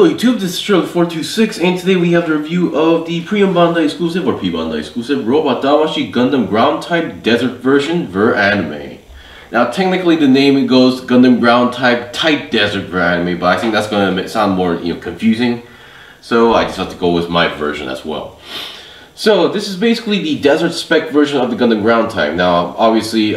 Hello YouTube, this is Shirley426 and today we have the review of the P-Bandai exclusive or P-Bandai exclusive Robot Damashii Gundam Ground Type Desert version ver anime. Now technically the name goes Gundam Ground Type Desert ver anime, but I think that's going to sound more confusing, so I just have to go with my version as well. So this is basically the desert spec version of the Gundam Ground Type. Now obviously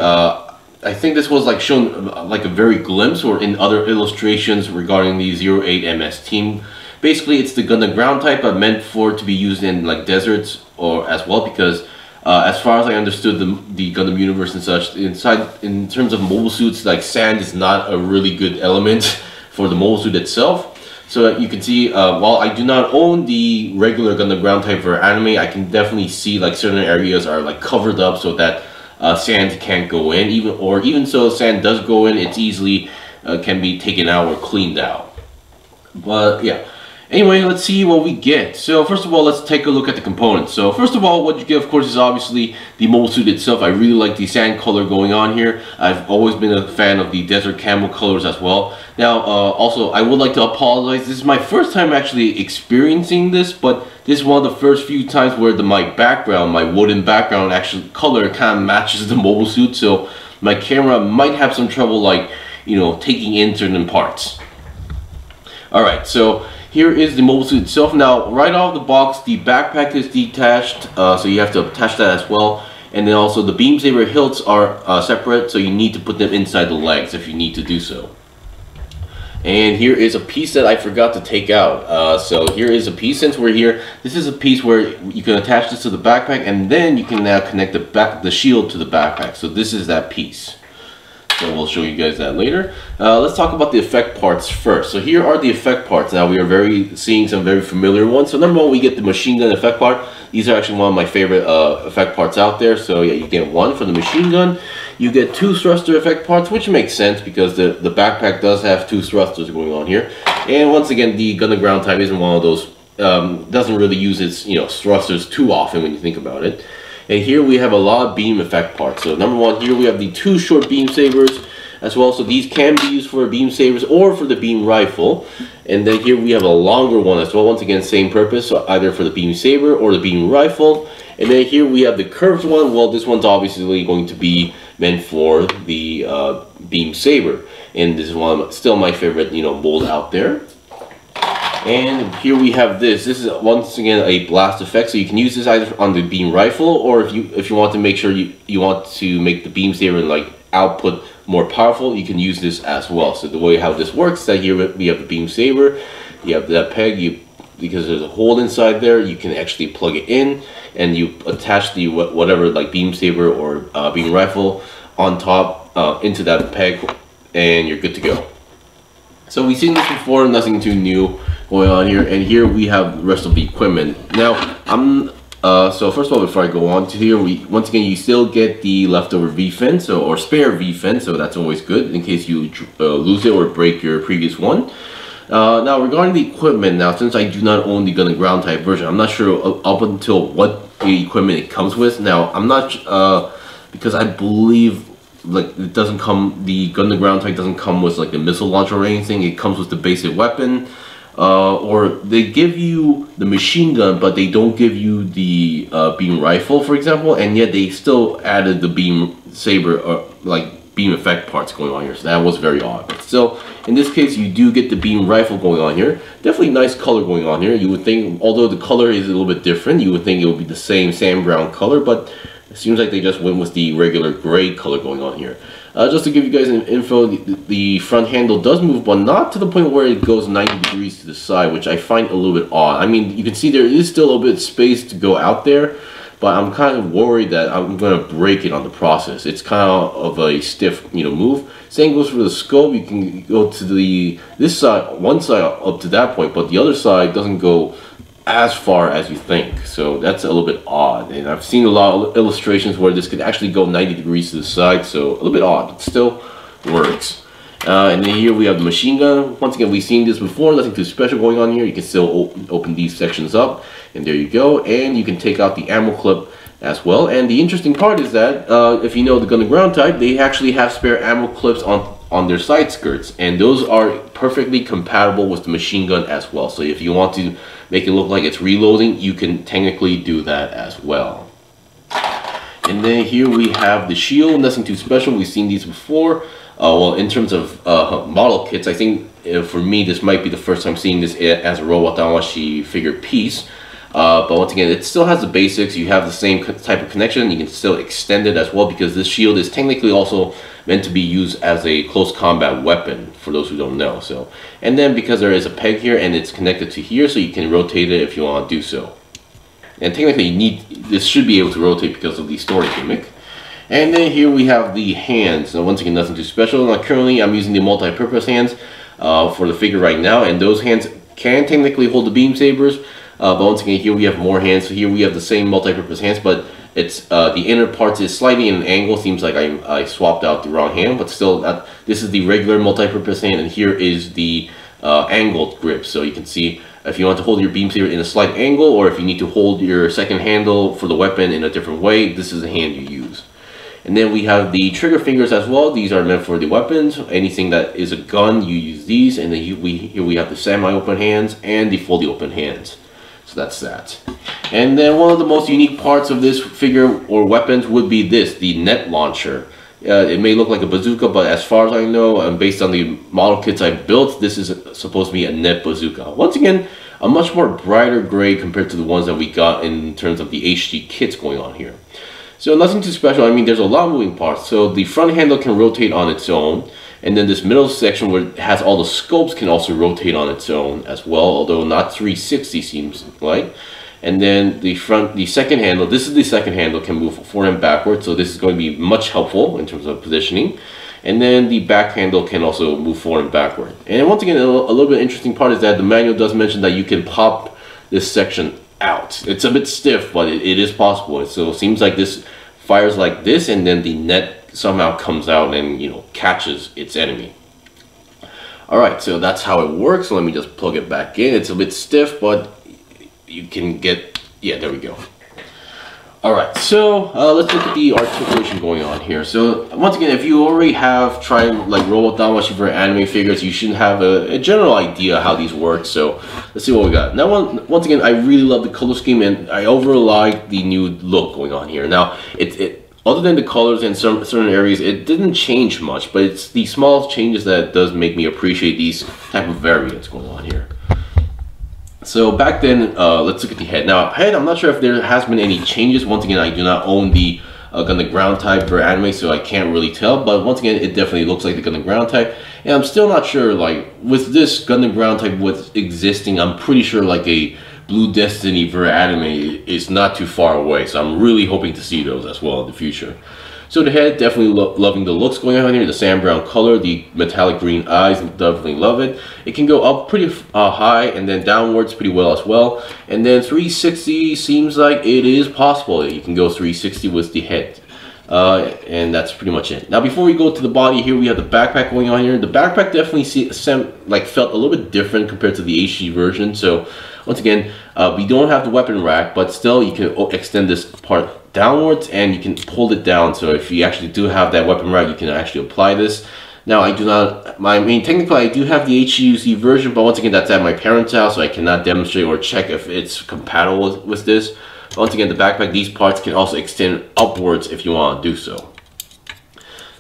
I think this was shown like a very glimpse or in other illustrations regarding the 08 MS team. Basically it's the Gundam Ground Type but meant for to be used in deserts or as well, because as far as I understood the Gundam universe and such, in terms of mobile suits, sand is not a really good element for the mobile suit itself. So you can see, while I do not own the regular Gundam Ground Type for anime, I can definitely see certain areas are covered up so that sand can't go in, even so sand does go in, it's easily can be taken out or cleaned out. But yeah, anyway, let's see what we get. So first of all, let's take a look at the components. So first of all, what you get of course is obviously the mobile suit itself. I really like the sand color going on here. I've always been a fan of the desert camel colors as well. Now also I would like to apologize, this is my first time actually experiencing this, but this is one of the first few times where my wooden background actually color kind of matches the mobile suit, so my camera might have some trouble taking in certain parts. Alright, so here is the mobile suit itself. Now right off the box the backpack is detached, so you have to attach that as well, and then also the beam saber hilts are separate, so you need to put them inside the legs if you need to do so. And here is a piece that I forgot to take out. So here is a piece, since we're here, this is a piece where you can attach this to the backpack and then you can now connect the shield to the backpack. So this is that piece. So we'll show you guys that later. Let's talk about the effect parts first. So here are the effect parts. Now we are seeing some very familiar ones. So number one, we get the machine gun effect part. These are actually one of my favorite effect parts out there. So yeah, you get one for the machine gun. You get two thruster effect parts, which makes sense because the backpack does have two thrusters going on here. And once again, the Gundam Ground Type isn't one of those, doesn't really use its thrusters too often when you think about it. And here we have a lot of beam effect parts. So number one, here we have the two short beam sabers as well. So these can be used for beam sabers or for the beam rifle. And then here we have a longer one as well. Once again, same purpose, so either for the beam saber or the beam rifle. And then here we have the curved one. Well, this one's obviously going to be meant for the beam saber. And this is still my favorite, mold out there. And here we have this. This is once again a blast effect, so you can use this either on the beam rifle, or if you want to make sure you want to make the beam saber output more powerful, you can use this as well. So the way how this works is that here we have the beam saber, you have that peg, because there's a hole inside there, you can actually plug it in and you attach the whatever beam saber or beam rifle on top into that peg, and you're good to go. So we've seen this before, nothing too new going on here. And here we have the rest of the equipment. Now so first of all, before I go on to here, once again you still get the leftover V-fin, or spare V-fin, so that's always good in case you lose it or break your previous one. Now regarding the equipment, now since I do not own the Gundam Ground Type version, I'm not sure up until what equipment it comes with. Now I'm not because I believe it doesn't come, the Gundam Ground Type doesn't come with the missile launcher or anything. It comes with the basic weapon, or they give you the machine gun but they don't give you the beam rifle, for example, and yet they still added the beam saber or beam effect parts going on here, so that was very odd. But still, in this case you do get the beam rifle going on here. Definitely nice color going on here. You would think, although the color is a little bit different, you would think it would be the same sand brown color, but it seems like they just went with the regular gray color going on here. Just to give you guys an info, the front handle does move, but not to the point where it goes 90 degrees to the side, which I find a little bit odd. I mean, you can see there is still a little bit of space to go out there, but I'm kind of worried that I'm going to break it on the process. It's kind of a stiff, move. Same goes for the scope. You can go to this side, one side up to that point, but the other side doesn't go as far as you think, so that's a little bit odd. And I've seen a lot of illustrations where this could actually go 90 degrees to the side, so a little bit odd, but still works. And then here we have the machine gun. Once again, we've seen this before, nothing too special going on here. You can still open these sections up, and there you go. And you can take out the ammo clip as well. And the interesting part is that if you know the Gundam Ground Type, they actually have spare ammo clips on on their side skirts, and those are perfectly compatible with the machine gun as well. So if you want to make it look like it's reloading, you can technically do that as well. And then here we have the shield, nothing too special. We've seen these before. Well, in terms of model kits, I think for me this might be the first time seeing this as a Robot Damashii figure piece. But once again, it still has the basics. You have the same type of connection. You can still extend it as well, because this shield is technically also meant to be used as a close combat weapon, for those who don't know. So, and then because there is a peg here and it's connected to here, so you can rotate it if you want to do so. And technically this should be able to rotate because of the storage gimmick. And then here we have the hands. Now once again, nothing too special. Now currently I'm using the multi-purpose hands for the figure right now, and those hands can technically hold the beam sabers. But once again, here we have more hands. So here we have the same multi-purpose hands, but it's the inner parts is slightly in an angle. Seems like I swapped out the wrong hand, but still, this is the regular multi-purpose hand, and here is the angled grip. So you can see if you want to hold your beam saber in a slight angle, or if you need to hold your second handle for the weapon in a different way, this is the hand you use. And then we have the trigger fingers as well. These are meant for the weapons. Anything that is a gun, you use these. And then here we have the semi-open hands and the fully open hands. So that's that. And then one of the most unique parts of this figure or weapons would be this, the net launcher. It may look like a bazooka, but as far as I know, and based on the model kits I've built, this is supposed to be a net bazooka. Once again, a much more brighter gray compared to the ones that we got in terms of the HD kits going on here. So nothing too special. I mean, there's a lot of moving parts. So the front handle can rotate on its own. And then this middle section where it has all the scopes can also rotate on its own as well, although not 360 seems like. And then the second handle, this is the second handle, can move forward and backward, so this is going to be much helpful in terms of positioning. And then the back handle can also move forward and backward. And once again, a little bit interesting part is that the manual does mention that you can pop this section out. It's a bit stiff, but it is possible. So it seems like this fires like this, and then the net somehow comes out and, you know, catches its enemy. Alright, so that's how it works. So let me just plug it back in. It's a bit stiff, but you can get, yeah, there we go. Alright, so let's look at the articulation going on here. So once again, if you already have tried like Robot Damashii for anime figures, you should have a general idea how these work. So let's see what we got. Now once again, I really love the color scheme, and I overall like the new look going on here. Now other than the colors in certain areas, it didn't change much, but it's the small changes that does make me appreciate these type of variants going on here. So back then, let's look at the head. Now, head, I'm not sure if there has been any changes. Once again, I do not own the Gundam Ground Type for anime, so I can't really tell. But once again, it definitely looks like the Gundam Ground Type. And I'm still not sure, like, with this Gundam Ground Type what's existing, I'm pretty sure like a Blue Destiny for anime is not too far away. So I'm really hoping to see those as well in the future. So the head, definitely loving the looks going on here. The sand brown color, the metallic green eyes, definitely love it. It can go up pretty high and then downwards pretty well as well. And then 360 seems like it is possible. You can go 360 with the head. And that's pretty much it. Now before we go to the body, here we have the backpack going on here. The backpack definitely felt a little bit different compared to the HD version. So once again, we don't have the weapon rack, but still you can extend this part downwards and you can pull it down. So if you actually do have that weapon rack, you can actually apply this. Now I do not, I mean technically I do have the HUC version, but once again that's at my parents' house, so I cannot demonstrate or check if it's compatible with this. But once again, the backpack, these parts can also extend upwards if you want to do so.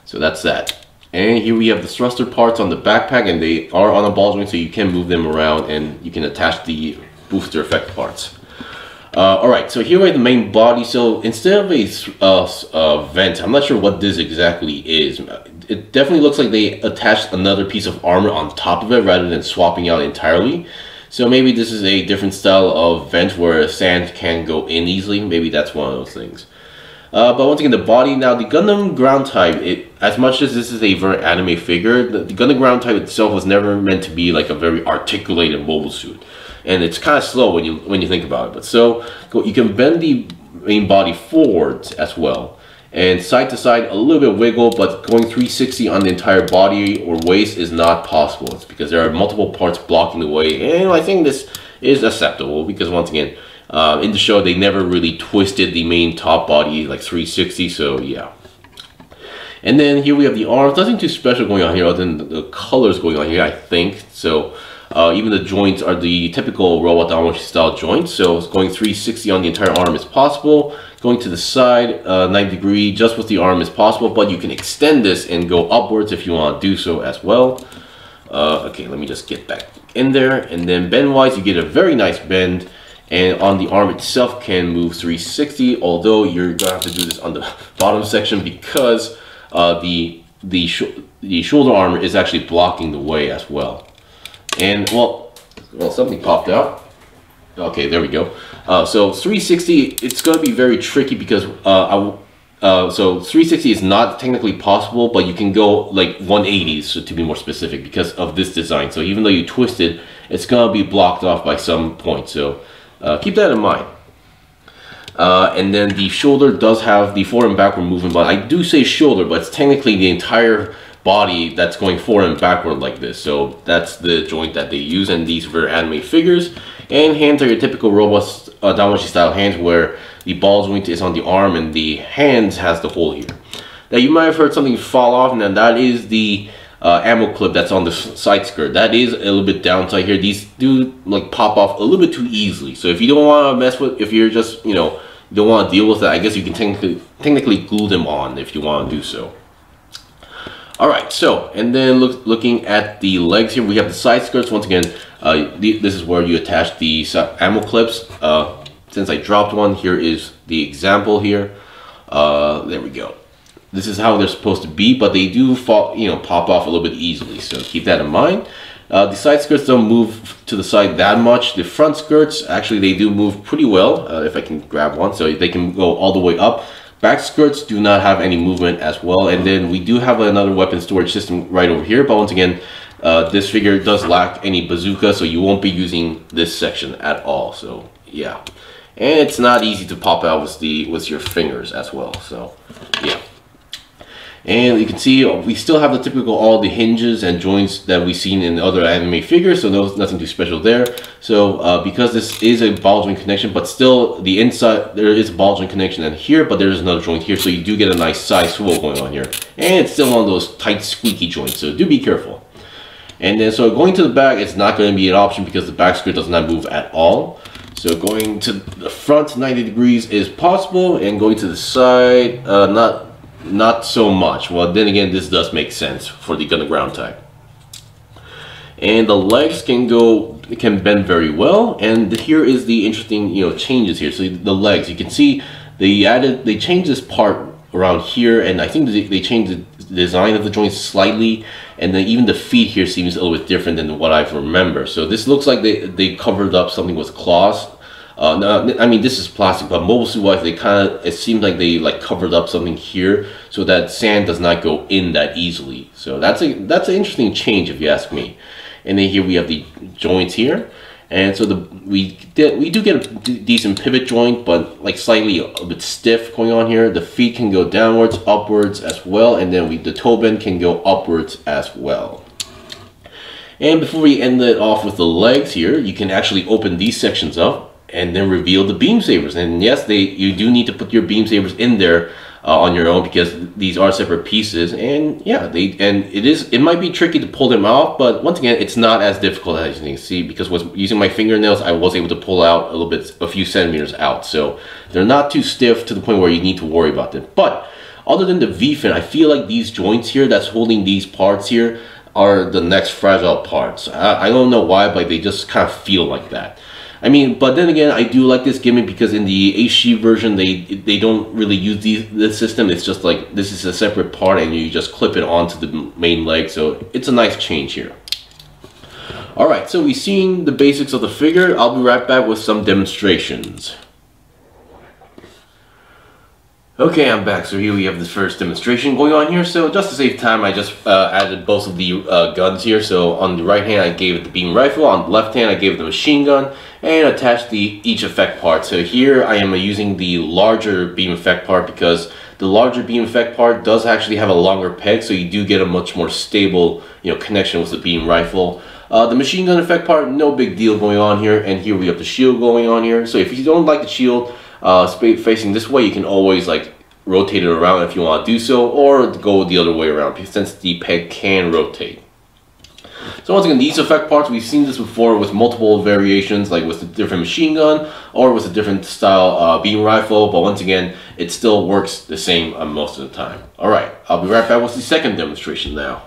So that's that. And here we have the thruster parts on the backpack, and they are on a ball joint, so you can move them around and you can attach the booster effect parts. Alright, so here we have the main body. So instead of a vent, I'm not sure what this exactly is. It definitely looks like they attached another piece of armor on top of it rather than swapping out entirely. So maybe this is a different style of vent where sand can go in easily. Maybe that's one of those things. But once again, the body. Now the Gundam Ground Type, as much as this is a very anime figure, the Gundam Ground Type itself was never meant to be like a very articulated mobile suit. And it's kind of slow when you think about it. But so you can bend the main body forwards as well, and side to side a little bit wiggle, but going 360 on the entire body or waist is not possible. It's because there are multiple parts blocking the way, and I think this is acceptable because once again, in the show they never really twisted the main top body like 360. So yeah. And then here we have the arms. Nothing too special going on here other than the colors going on here, I think. So even the joints are the typical Robot Damashii style joints. So going 360 on the entire arm is possible. Going to the side, 90-degree just with the arm is possible, but you can extend this and go upwards if you want to do so as well. Okay, let me just get back in there. And then bend-wise, you get a very nice bend. And on the arm itself can move 360, although you're gonna have to do this on the bottom section because the shoulder armor is actually blocking the way as well. And well, something popped out. Okay, there we go. So 360, it's gonna be very tricky because so 360 is not technically possible, but you can go like 180s, so to be more specific, because of this design. So even though you twist it, it's gonna be blocked off by some point. So keep that in mind. And then the shoulder does have the forward and backward movement, but I do say shoulder, but it's technically the entire body that's going forward and backward like this. So that's the joint that they use, and these were anime figures. And hands are your typical Robot Damashii style hands, where the ball joint is on the arm and the hands has the hole here. Now you might have heard something fall off, and then that is the ammo clip that's on the side skirt. That is a little bit downside here. These do like pop off a little bit too easily. So if you don't want to mess with, if you're just, you know, don't want to deal with that, I guess you can technically glue them on if you want to do so. Alright, so, and then looking at the legs here, we have the side skirts. Once again, this is where you attach the ammo clips. Since I dropped one, here is the example here. There we go. This is how they're supposed to be, but they do fall, you know, pop off a little bit easily, so keep that in mind. The side skirts don't move to the side that much. The front skirts, actually, they do move pretty well, if I can grab one, so they can go all the way up. Back skirts do not have any movement as well, and then we do have another weapon storage system right over here, but once again, this figure does lack any bazooka, so you won't be using this section at all, so yeah. And it's not easy to pop out with your fingers as well, so yeah. And you can see we still have the typical all the hinges and joints that we've seen in other anime figures, so there's nothing too special there. So because this is a ball joint connection, but still the inside, there is a ball joint connection in here, but there's another joint here, so you do get a nice side swivel going on here. And it's still one of those tight squeaky joints, so do be careful. And then so going to the back, it's not going to be an option because the back skirt does not move at all. So going to the front 90 degrees is possible, and going to the side, not so much. Well, then again, this does make sense for the Gundam Ground Type. And the legs can bend very well, and here is the interesting, you know, changes here. So the legs, you can see they changed this part around here, and I think they changed the design of the joints slightly, and then even the feet here seems a little bit different than what I remember. So this looks like they covered up something with cloth. No, I mean, this is plastic, but mobile suit wise, it seems like they like covered up something here so that sand does not go in that easily. So that's an interesting change if you ask me. And then here we have the joints here, and so we do get a decent pivot joint, but like slightly a bit stiff going on here. The feet can go downwards, upwards as well, and then the toe bend can go upwards as well. And before we end it off with the legs here, you can actually open these sections up and then reveal the beam sabers. And yes, you do need to put your beam sabers in there on your own because these are separate pieces. And yeah, it might be tricky to pull them out, but once again, it's not as difficult as you can see, because using my fingernails, I was able to pull out a few centimeters out. So they're not too stiff to the point where you need to worry about them. But other than the V-fin, I feel like these joints here that's holding these parts here are the next fragile parts. I don't know why, but they just kind of feel like that. I mean, but then again, I do like this gimmick because in the HD version, they don't really use this system. It's just like, this is a separate part and you just clip it onto the main leg. So it's a nice change here. Alright, so we've seen the basics of the figure. I'll be right back with some demonstrations. Okay, I'm back. So here we have the first demonstration going on here. So just to save time, I just added both of the guns here. So on the right hand, I gave it the beam rifle. On the left hand, I gave it the machine gun and attached each effect part. So here I am using the larger beam effect part because the larger beam effect part does actually have a longer peg, so you do get a much more stable, connection with the beam rifle. The machine gun effect part, no big deal going on here. And here we have the shield going on here. So if you don't like the shield facing this way, you can always rotate it around if you want to do so, or go the other way around since the peg can rotate. So once again, these effect parts, we've seen this before with multiple variations, like with a different machine gun or with a different style beam rifle, but once again, it still works the same most of the time. Alright, I'll be right back with the second demonstration now.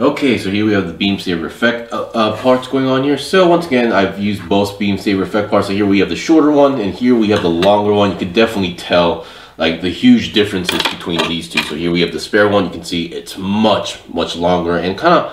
Okay, so here we have the beam saber effect parts going on here. So once again, I've used both beam saber effect parts. So here we have the shorter one, and here we have the longer one. You can definitely tell like the huge differences between these two. So here we have the spare one. You can see it's much longer and kind of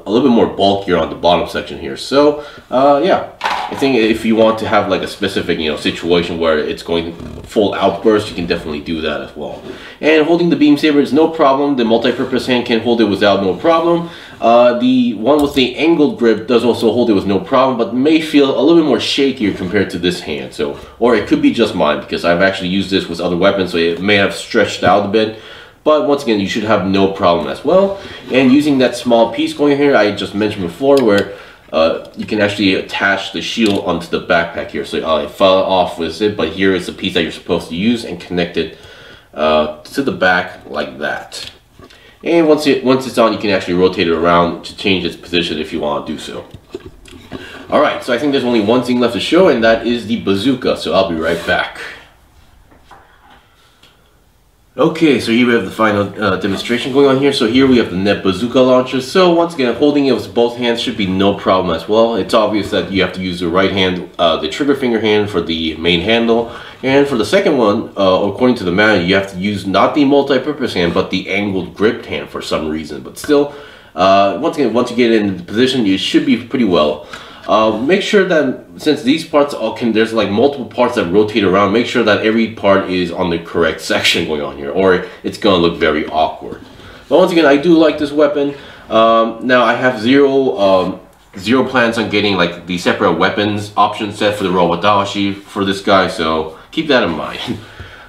a little bit more bulkier on the bottom section here. So yeah, I think if you want to have like a specific situation where it's going full outburst, you can definitely do that as well. And holding the beam saber is no problem. The multi-purpose hand can hold it without no problem. The one with the angled grip does also hold it with no problem, but may feel a little bit more shakier compared to this hand. So, or it could be just mine because I've actually used this with other weapons, so it may have stretched out a bit. But once again, you should have no problem as well. And using that small piece going here, I just mentioned before, where you can actually attach the shield onto the backpack here. So it fell off with it, but here is the piece that you're supposed to use and connect it to the back like that. And once it's on, you can actually rotate it around to change its position if you want to do so. Alright, so I think there's only one thing left to show, and that is the bazooka. So I'll be right back. Okay, so here we have the final demonstration going on here. So here we have the net bazooka launcher. So once again, holding it with both hands should be no problem as well. It's obvious that you have to use the right hand, the trigger finger hand for the main handle. And for the second one, according to the manual, you have to use not the multi-purpose hand, but the angled gripped hand for some reason. But still, once again, once you get in the position, you should be pretty well. Make sure that since these parts there's like multiple parts that rotate around, make sure that every part is on the correct section going on here, or it's gonna look very awkward. But once again, I do like this weapon. Now I have zero plans on getting like the separate weapons option set for the robot Damashii for this guy, so keep that in mind.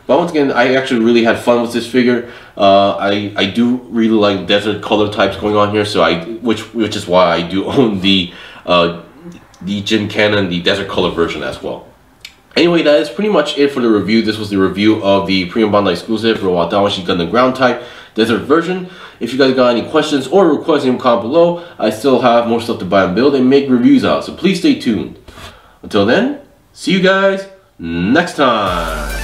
But once again, I actually really had fun with this figure. I do really like desert color types going on here, so which is why I do own the Gym Cannon, the desert color version as well. Anyway, that is pretty much it for the review. This was the review of the P-Bandai exclusive Robot Damashii Gundam Ground Type desert version. If you guys got any questions or requests, in the comment below. I still have more stuff to buy and build and make reviews on, so please stay tuned. Until then, see you guys next time.